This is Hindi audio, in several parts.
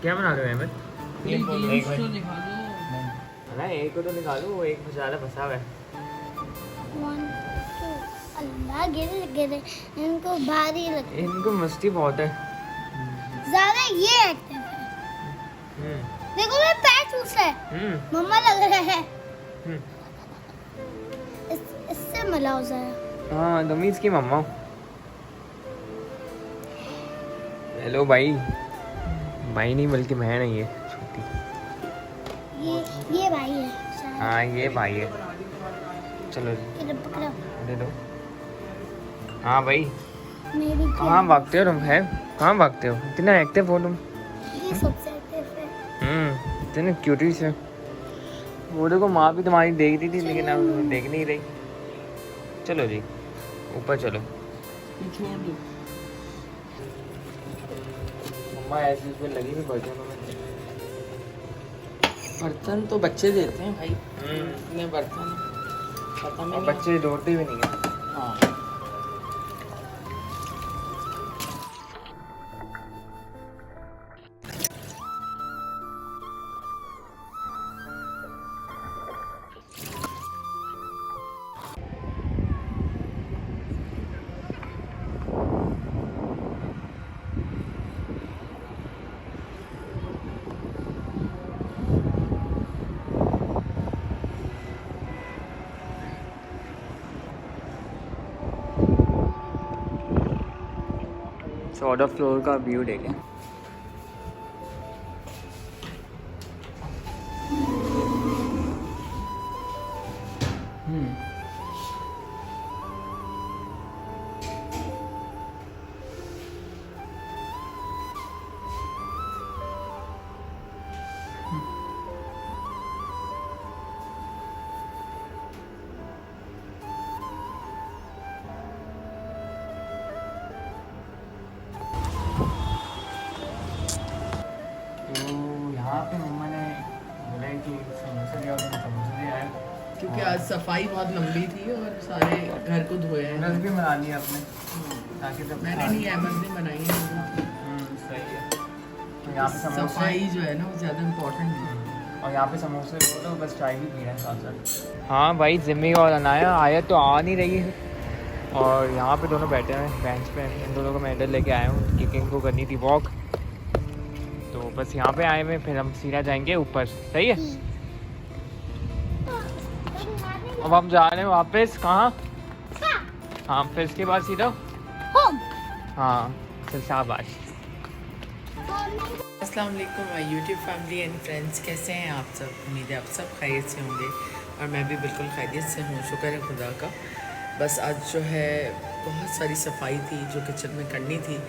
क्या बना रहे हो अहमद? एक तो दिखा दो। अरे एक को तो निकालो, वो एक में ज़्यादा फंसा हुआ है। 1 2 अल्लाह गिरे गिरे इनको भारी लगे। इनको मस्ती बहुत है। ज़्यादा ये एक्टिव है। देखो मैं पैर चूस रहा है। मम्मा लग रहा है। इससे मिलाओ जरा। हाँ तमीज़ की मम्मा। हेलो भाई। भाई नहीं बल्कि बहन है ये छोटी। ये भाई है शायद। हाँ ये भाई है। चलो जी इधर पकड़ो। दे दो। हाँ भाई मेरी कहाँ भागते हो तुम? है कहाँ भागते हो? इतना एक्टिव हो तुम। ये सबसे एक्टिव है। इतने क्यूटी से। वो देखो माँ भी तुम्हारी देख रही थी लेकिन अब देख नहीं रही। चलो जी ऊपर चलो। छोड़ दो। मम्मा ऐसी उसमें लगी हुई बर्तनों में। बर्तन तो बच्चे देते हैं भाई। इतने बर्तन पता और नहीं। बच्चे दौड़ते भी नहीं है। हाँ चौदह फ्लोर का व्यू देखें। तो यहाँ पे मम्मा ने बोला है कि समोसा लिया और समोसा ले आए। क्योंकि आज सफाई बहुत लंबी थी और सारे घर को धोया है। रस भी बना लिया आपने ताकि सब मैंने नहीं, अहमद ने बनाई है। सही है। तो यहाँ पे समोसे सफाई जो है ना वो ज़्यादा इम्पोर्टेंट है। और यहाँ पे समोसे लो तो बस चाय भी पी रहे हैं साथ साथ। हाँ भाई जिम्मी और अनाया आया तो आ नहीं रही है और यहाँ पे दोनों बैठे हैं बेंच पे। इन दोनों को मैं इधर लेके आया हूँ क्योंकि इनको करनी थी वॉक। तो बस यहाँ पे आए हुए फिर हम सीधा जाएंगे ऊपर। सही है। अब हम जा रहे हैं वापस कहाँ? हाँ फिर इसके बाद सीधा होम। हाँ चल शाबाश। अस्सलाम वालेकुम my YouTube family and friends, कैसे हैं आप सब? उम्मीद है आप सब खैरियत से होंगे और मैं भी बिल्कुल खैरियत से हूँ, शुक्र है खुदा का। बस आज जो है बहुत सारी सफाई थी जो किचन में करनी थी।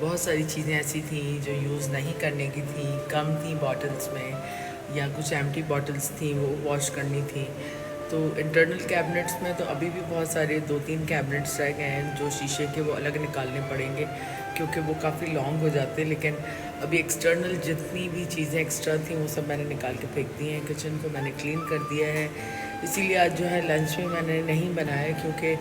बहुत सारी चीज़ें ऐसी थी जो यूज़ नहीं करने की थी, कम थी बॉटल्स में, या कुछ एम्प्टी बॉटल्स थी वो वॉश करनी थी। तो इंटरनल कैबिनेट्स में तो अभी भी बहुत सारे 2-3 कैबिनेट्स रह गए हैं जो शीशे के, वो अलग निकालने पड़ेंगे क्योंकि वो काफ़ी लॉन्ग हो जाते हैं। लेकिन अभी एक्सटर्नल जितनी भी चीज़ें एक्स्ट्रा थी वो सब मैंने निकाल के फेंक दी हैं। किचन को मैंने क्लीन कर दिया है। इसीलिए आज जो है लंच में मैंने नहीं बनाया क्योंकि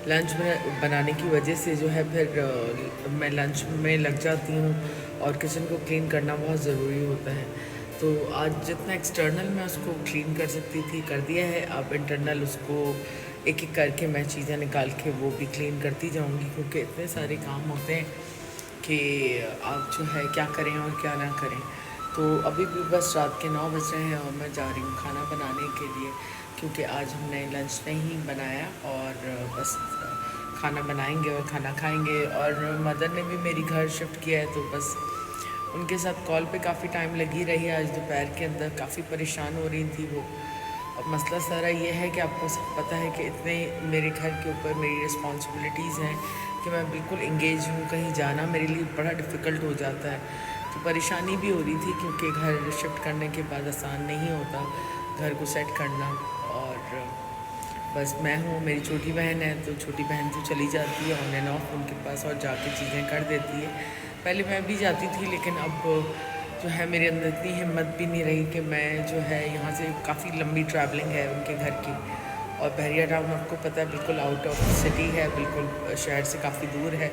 लंच में बनाने की वजह से जो है फिर मैं लंच में लग जाती हूँ और किचन को क्लीन करना बहुत ज़रूरी होता है। तो आज जितना एक्सटर्नल मैं उसको क्लीन कर सकती थी कर दिया है। अब इंटरनल उसको एक एक करके मैं चीज़ें निकाल के वो भी क्लीन करती जाऊँगी क्योंकि इतने सारे काम होते हैं कि आप जो है क्या करें और क्या ना करें। तो अभी भी बस रात के 9 बज रहे हैं और मैं जा रही हूँ खाना बनाने के लिए क्योंकि आज हमने लंच नहीं बनाया और बस खाना बनाएंगे और खाना खाएंगे। और मदर ने भी मेरी घर शिफ्ट किया है तो बस उनके साथ कॉल पे काफ़ी टाइम लगी रही। आज दोपहर के अंदर काफ़ी परेशान हो रही थी वो। अब मसला सारा ये है कि आपको सब पता है कि इतने मेरे घर के ऊपर मेरी रिस्पॉन्सिबिलिटीज़ हैं कि मैं बिल्कुल इंगेज हूँ। कहीं जाना मेरे लिए बड़ा डिफ़िकल्ट हो जाता है। तो परेशानी भी हो रही थी क्योंकि घर शिफ्ट करने के बाद आसान नहीं होता घर को सेट करना। और बस मैं हूँ, मेरी छोटी बहन है तो छोटी बहन तो चली जाती है ऑन एंड ऑफ उनके पास और जाके चीज़ें कर देती है। पहले मैं भी जाती थी लेकिन अब जो है मेरे अंदर इतनी हिम्मत भी नहीं रही कि मैं जो है यहाँ से काफ़ी लंबी ट्रैवलिंग है उनके घर की। और बहरिया टाउन आपको पता है बिल्कुल आउट ऑफ सिटी है, बिल्कुल शहर से काफ़ी दूर है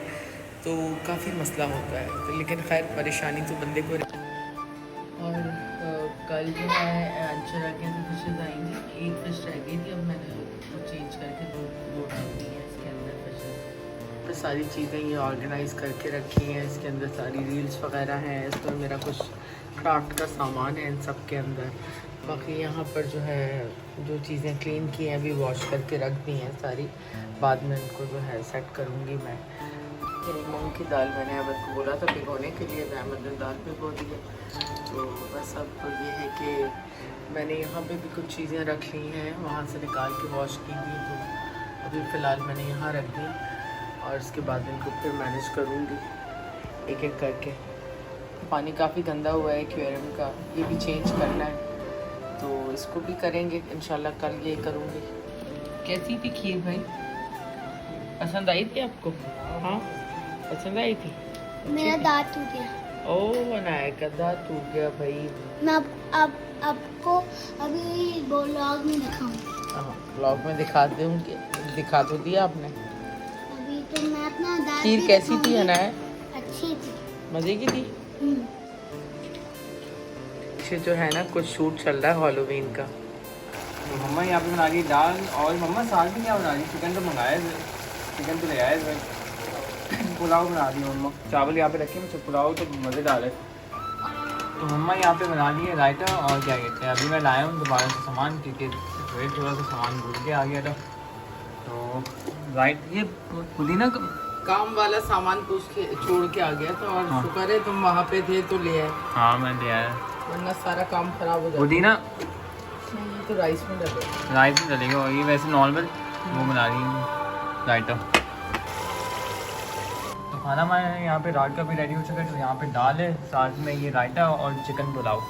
तो काफ़ी मसला होता है। तो लेकिन खैर परेशानी तो बंदे को और कल जो है अंशरा के अंदर फिशेज आएंगी, एक फिश रह गई थी, अब मैंने वो चेंज करके दो डाल दी हैं इसके अंदर फिशेज। तो सारी चीज़ें ये ऑर्गेनाइज करके रखी हैं, इसके अंदर सारी रील्स वगैरह हैं, इस पर मेरा कुछ क्राफ्ट का सामान है इन सब के अंदर। बाकी यहाँ पर जो है जो चीज़ें क्लीन की हैं अभी वॉश करके रख दी हैं सारी, बाद में इनको जो है सेट करूँगी मैं। तो मूंग की दाल मैंने अब इनको बोला था भिगोने के लिए, मैं दाल भिगो दी है। तो बस अब तो ये है कि मैंने यहाँ पे भी कुछ चीज़ें रख ली हैं, वहाँ से निकाल के वॉश की थी, तो अभी फ़िलहाल मैंने यहाँ रख दी और इसके बाद इनको फिर मैनेज करूँगी एक एक करके। पानी काफ़ी गंदा हुआ है एक्वेरियम का, ये भी चेंज करना है, तो इसको भी करेंगे इंशाल्लाह, कल ये करूँगी। कैसी थी खीर भाई, पसंद आई थी आपको? हाँ पसंद आई थी। मेरा दांत टूट गया। ओह अनाया का दांत टूट गया भाई। मैं आपको अभी ब्लॉग में दिखाऊंगी। हाँ ब्लॉग में दिखा दूँगी, दिखा तो दिया आपने। अभी तो मैं अपना दांत खीर भी कैसी थी दिखाऊंगी। अनाया? अच्छी थी। मज़े की थी। हम्म। पीछे जो है ना कुछ शूट चल रहा है हॉलोवीन का। तो मम्मा यहाँ पे बना रही है दाल, और मम्मा साग भी क्या बना रही है? चिकन तो मंगाया है, चिकन तो ले आया है, पुलाव बना रही है मम्मा। चावल यहाँ पे रखे हैं, पुलाव तो मज़ेदार है। तो मम्मा यहाँ पे बना ली है रायता, और क्या कहते हैं अभी मैं लाया हूँ दोबारा से सामान, क्योंकि थोड़ा सा सामान भूल के आ गया था। तो राइट ये पुदीना काम वाला सामान पूछ के छोड़ के आ गया था, और हाँ। शुक्र है तुम वहाँ पे थे तो ले आए, हाँ मैं ले आया, वरना सारा काम खराब हो जाता। पुदीना ये तो राइस में डालो, राइस में डलेगा, और ये वैसे नॉर्मल वो बना रही है रायता। तो खाना हमारे यहाँ पे रात का भी रेडी हो चुका है, तो यहाँ पे दाल है, साथ में ये रायता और चिकन पुलाव।